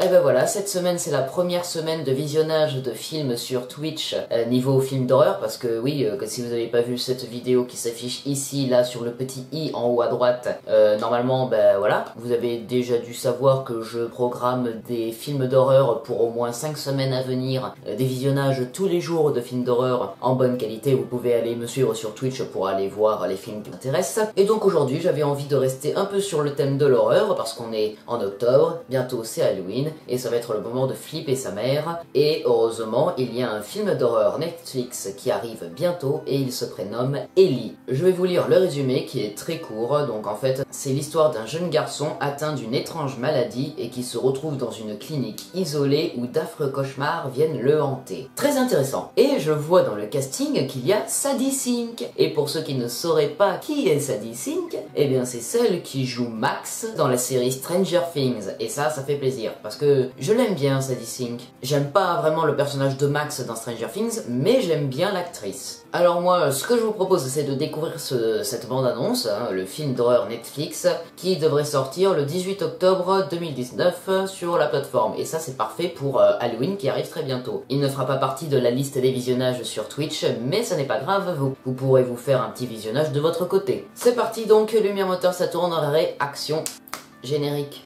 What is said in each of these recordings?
Et ben voilà, cette semaine c'est la première semaine de visionnage de films sur Twitch niveau film d'horreur, parce que oui, que si vous n'avez pas vu cette vidéo qui s'affiche ici, là sur le petit i en haut à droite, normalement ben voilà, vous avez déjà dû savoir que je programme des films d'horreur pour au moins 5 semaines à venir, des visionnages tous les jours de films d'horreur en bonne qualité. Vous pouvez aller me suivre sur Twitch pour aller voir les films qui m'intéressent. Et donc aujourd'hui j'avais envie de rester un peu sur le thème de l'horreur, parce qu'on est en octobre, bientôt c'est Halloween, et ça va être le moment de flipper sa mère. Et heureusement, il y a un film d'horreur Netflix qui arrive bientôt, et il se prénomme Ellie. Je vais vous lire le résumé qui est très court. Donc en fait, c'est l'histoire d'un jeune garçon atteint d'une étrange maladie et qui se retrouve dans une clinique isolée où d'affreux cauchemars viennent le hanter. Très intéressant. Et je vois dans le casting qu'il y a Sadie Sink. Et pour ceux qui ne sauraient pas qui est Sadie Sink, eh bien c'est celle qui joue Max dans la série Stranger Things. Et ça fait plaisir, parce que je l'aime bien, Sadie Sink. J'aime pas vraiment le personnage de Max dans Stranger Things, mais j'aime bien l'actrice. Alors moi, ce que je vous propose, c'est de découvrir cette bande-annonce, hein, le film d'horreur Netflix, qui devrait sortir le 18 octobre 2019 sur la plateforme. Et ça, c'est parfait pour Halloween qui arrive très bientôt. Il ne fera pas partie de la liste des visionnages sur Twitch, mais ça n'est pas grave, vous pourrez vous faire un petit visionnage de votre côté. C'est parti donc, lumière moteur, ça tourne, action, générique.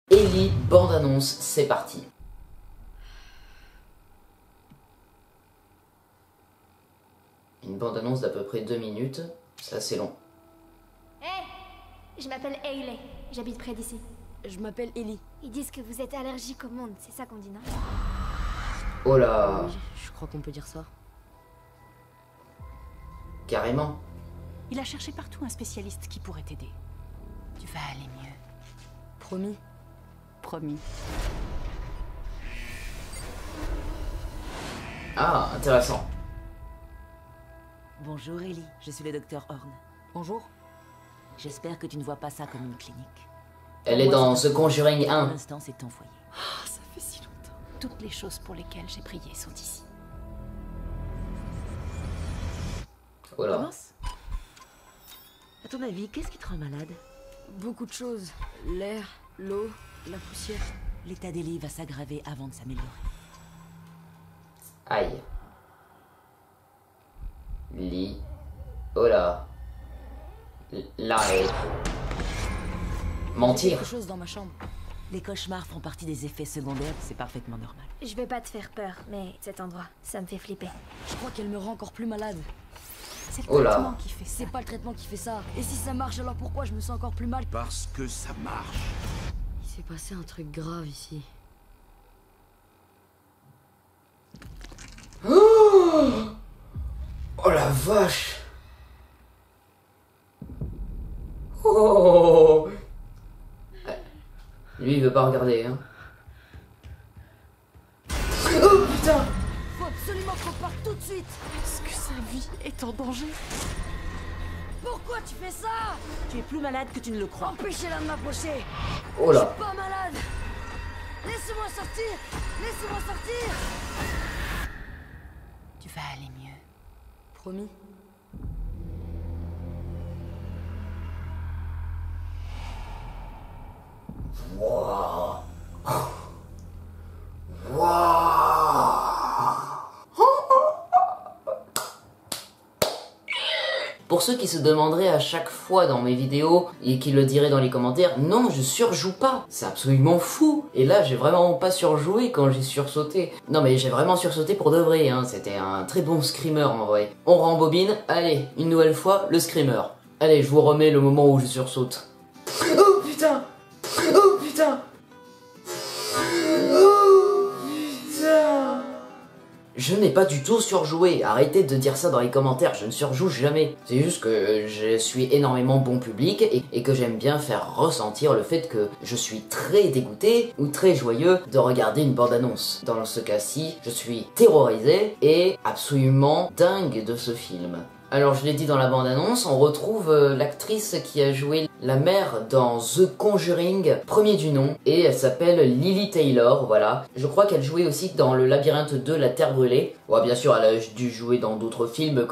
Ellie, bande-annonce, c'est parti. Une bande-annonce d'à peu près 2 minutes, c'est assez long. Hey, je m'appelle Hayley, j'habite près d'ici. Je m'appelle Ellie. Ils disent que vous êtes allergique au monde, c'est ça qu'on dit, non? Oh là, Oui, je crois qu'on peut dire ça. carrément. Il a cherché partout un spécialiste qui pourrait t'aider. Tu vas aller mieux. Promis. Promis. Ah, intéressant. Bonjour Ellie, je suis le docteur Horn. Bonjour. J'espère que tu ne vois pas ça comme une clinique. Elle est dans The Conjuring Pour 1. l'instant, c'est ton foyer. Ah, ça fait si longtemps. Toutes les choses pour lesquelles j'ai prié sont ici. Oh là. Commence. À ton avis, qu'est-ce qui te rend malade? Beaucoup de choses. L'air, l'eau, la poussière. L'état d'Ellie va s'aggraver avant de s'améliorer. Aïe. Lit. Oh là. L'arrêt. Mentir. Quelque chose dans ma chambre. Les cauchemars font partie des effets secondaires, c'est parfaitement normal. Je vais pas te faire peur, mais cet endroit, ça me fait flipper. Je crois qu'elle me rend encore plus malade. C'est le Oh là. traitement qui fait ça. C'est pas le traitement qui fait ça. Et si ça marche, alors pourquoi je me sens encore plus mal? Parce que ça marche. Il s'est passé un truc grave ici. Oh la vache. Oh. Lui, il veut pas regarder, hein. Oh putain. Faut absolument qu'on parte tout de suite. Est-ce que sa vie est en danger? Pourquoi tu fais ça? Tu es plus malade que tu ne le crois. Empêchez-la de m'approcher. Oh Je là. suis pas malade. Laissez-moi sortir. Laissez-moi sortir. Tu vas aller mieux. Promis. Wow. Wow. Pour ceux qui se demanderaient à chaque fois dans mes vidéos et qui le diraient dans les commentaires, non, je surjoue pas, c'est absolument fou. Et là, j'ai vraiment pas surjoué quand j'ai sursauté. Non mais j'ai vraiment sursauté pour de vrai, hein. C'était un très bon screamer en vrai. On rembobine, allez, une nouvelle fois, le screamer. Allez, je vous remets le moment où je sursaute. Oh putain! Oh putain! Oh putain! Je n'ai pas du tout surjoué, arrêtez de dire ça dans les commentaires, je ne surjoue jamais. C'est juste que je suis énormément bon public et que j'aime bien faire ressentir le fait que je suis très dégoûté ou très joyeux de regarder une bande-annonce. Dans ce cas-ci, je suis terrorisé et absolument dingue de ce film. Alors je l'ai dit dans la bande-annonce, on retrouve l'actrice qui a joué la mère dans The Conjuring, premier du nom, et elle s'appelle Lily Taylor, voilà. Je crois qu'elle jouait aussi dans Le Labyrinthe 2, La Terre Brûlée. Ouais, bien sûr, elle a dû jouer dans d'autres films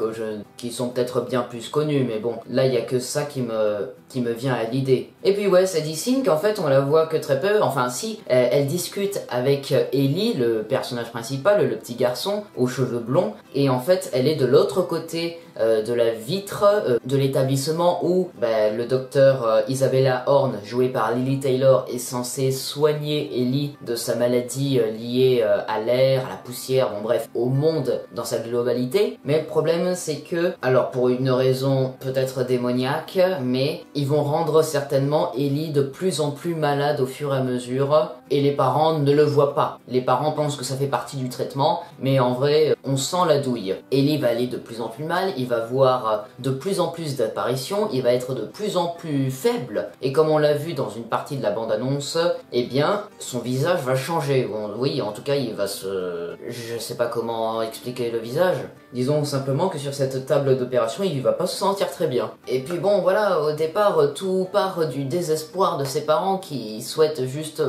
qui sont peut-être bien plus connus, mais bon, là il y a que ça qui me vient à l'idée. Et puis ouais, Sadie Sink, en fait, on la voit que très peu, enfin si, elle discute avec Ellie, le personnage principal, le petit garçon aux cheveux blonds, et en fait, elle est de l'autre côté de la vitre de l'établissement où le docteur Isabella Horn, jouée par Lily Taylor, est censé soigner Ellie de sa maladie liée à l'air, à la poussière, bon bref, au monde dans sa globalité. Mais le problème c'est que, alors pour une raison peut-être démoniaque, mais ils vont rendre certainement Ellie de plus en plus malade au fur et à mesure, et les parents ne le voient pas. Les parents pensent que ça fait partie du traitement, mais en vrai, on sent la douille. Ellie va aller de plus en plus mal, il va voir de plus en plus d'apparitions, il va être de plus en plus faible, et comme on l'a vu dans une partie de la bande-annonce, eh bien, son visage va changer. Bon, oui, en tout cas, il va se... Je sais pas comment expliquer le visage. Disons simplement que sur cette table d'opération, il va pas se sentir très bien. Et puis bon, voilà, au départ, tout part du désespoir de ses parents qui souhaitent juste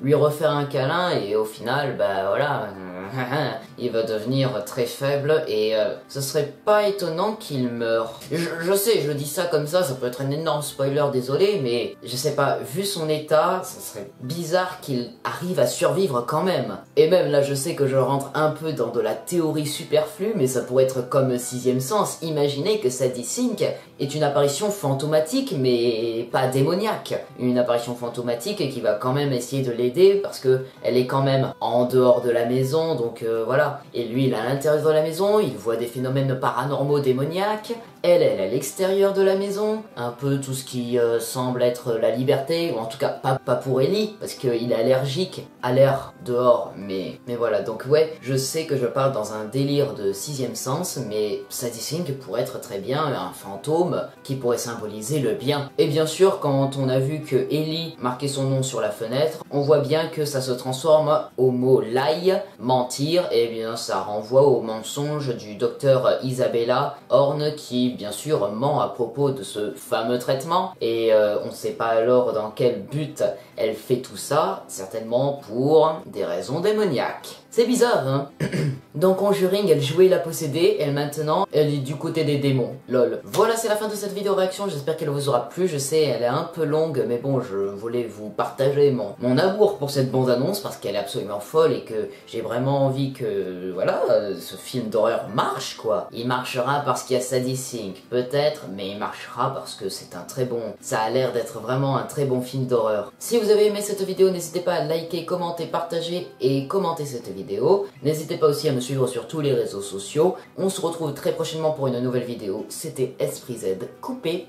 lui refaire un câlin, et au final, voilà, il va devenir très faible, et ce serait pas étonnant qu'il meure. Je sais, je dis ça comme ça peut être un énorme spoiler, désolé, mais je sais pas, vu son état, ça serait bizarre qu'il arrive à survivre quand même. Et même là, je sais que je rentre un peu dans de la théorie superflue, mais ça pourrait être comme Sixième Sens. Imaginez que Sadie Sink est une apparition fantomatique, mais pas démoniaque. Une apparition fantomatique qui va quand même essayer de l'aider, parce que elle est quand même en dehors de la maison, donc voilà. Et lui, il est à l'intérieur de la maison, il voit des phénomènes paranormaux démoniaques. Elle est à l'extérieur de la maison, un peu tout ce qui semble être la liberté, ou en tout cas pas pour Ellie, parce qu'il est allergique à l'air dehors, mais voilà, donc ouais, je sais que je parle dans un délire de Sixième Sens, mais Sadie Sink pourrait être très bien un fantôme qui pourrait symboliser le bien. Et bien sûr, quand on a vu que Ellie marquait son nom sur la fenêtre, on voit bien que ça se transforme au mot lie, mentir, et bien ça renvoie au mensonge du docteur Isabella Horn qui bien sûr ment à propos de ce fameux traitement, et on ne sait pas alors dans quel but elle fait tout ça, certainement pour des raisons démoniaques. C'est bizarre, hein. Dans Conjuring, elle jouait la possédée, et maintenant, elle est du côté des démons. Lol. Voilà, c'est la fin de cette vidéo réaction, j'espère qu'elle vous aura plu. Je sais, elle est un peu longue, mais bon, je voulais vous partager mon amour pour cette bande-annonce, parce qu'elle est absolument folle, et que j'ai vraiment envie que, voilà, ce film d'horreur marche, quoi. Il marchera parce qu'il y a Sadie Sink, peut-être, mais il marchera parce que c'est un très bon... Ça a l'air d'être vraiment un très bon film d'horreur. Si vous avez aimé cette vidéo, n'hésitez pas à liker, commenter, partager et commenter cette vidéo. N'hésitez pas aussi à me suivre sur tous les réseaux sociaux. On se retrouve très prochainement pour une nouvelle vidéo. C'était Esprit Z, coupé